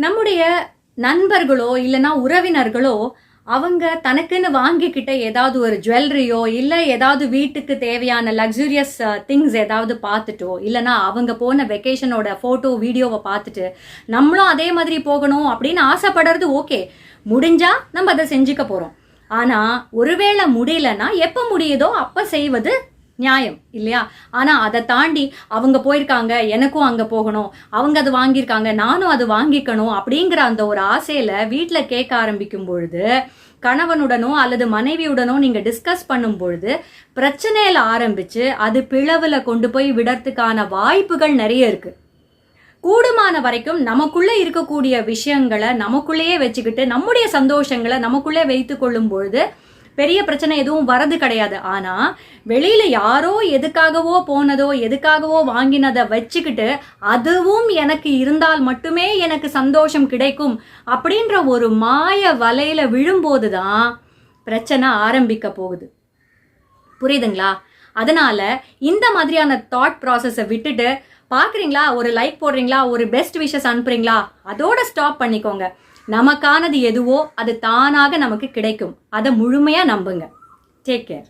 நம்முடைய நண்பர்களோ இல்லைன்னா உறவினர்களோ அவங்க தனக்குன்னு வாங்கிக்கிட்ட ஏதாவது ஒரு ஜுவல்லரியோ இல்லை ஏதாவது வீட்டுக்கு தேவையான லக்ஸூரியஸ் திங்ஸ் ஏதாவது பார்த்துட்டோ இல்லைன்னா அவங்க போன வெக்கேஷனோட ஃபோட்டோ வீடியோவை பார்த்துட்டு நம்மளும் அதே மாதிரி போகணும் அப்படின்னு ஆசைப்படுறது ஓகே, முடிஞ்சா நம்ம அதை செஞ்சுக்க போகிறோம். ஆனால் ஒருவேளை முடியலன்னா எப்போ முடியுதோ அப்போ செய்வது நியாயம் இல்லையா? ஆனா அதை தாண்டி அவங்க போயிருக்காங்க, எனக்கும் அங்க போகணும், அவங்க அது வாங்கியிருக்காங்க, நானும் அது வாங்கிக்கணும் அப்படிங்கிற அந்த ஒரு ஆசையில வீட்டுல கேட்க ஆரம்பிக்கும் பொழுது, கணவனுடனோ அல்லது மனைவியுடனோ நீங்க டிஸ்கஸ் பண்ணும் பொழுது பிரச்சனையில ஆரம்பிச்சு அது பிளவுல கொண்டு போய் விடறதுக்கான வாய்ப்புகள் நிறைய இருக்கு. கூடுமான வரைக்கும் நமக்குள்ள இருக்கக்கூடிய விஷயங்களை நமக்குள்ளேயே வச்சுக்கிட்டு நம்முடைய சந்தோஷங்களை நமக்குள்ளே வைத்து கொள்ளும் பொழுது பெரிய பிரச்சனை எதுவும் வரது கிடையாது. ஆனா வெளியில யாரோ எதுக்காகவோ போனதோ எதுக்காகவோ வாங்கினதை வச்சுக்கிட்டு அதுவும் எனக்கு இருந்தால் மட்டுமே எனக்கு சந்தோஷம் கிடைக்கும் அப்படின்ற ஒரு மாய வலையில விழும்போதுதான் பிரச்சனை ஆரம்பிக்க போகுது. புரியுதுங்களா? அதனால இந்த மாதிரியான தாட் ப்ராசஸை விட்டுட்டு பாக்குறீங்களா, ஒரு லைக் போடுறீங்களா, ஒரு பெஸ்ட் விஷஸ் அனுப்புறீங்களா, அதோட ஸ்டாப் பண்ணிக்கோங்க. நமக்கானது எதுவோ அது தானாக நமக்கு கிடைக்கும். அதை முழுமையா நம்புங்க. Take care.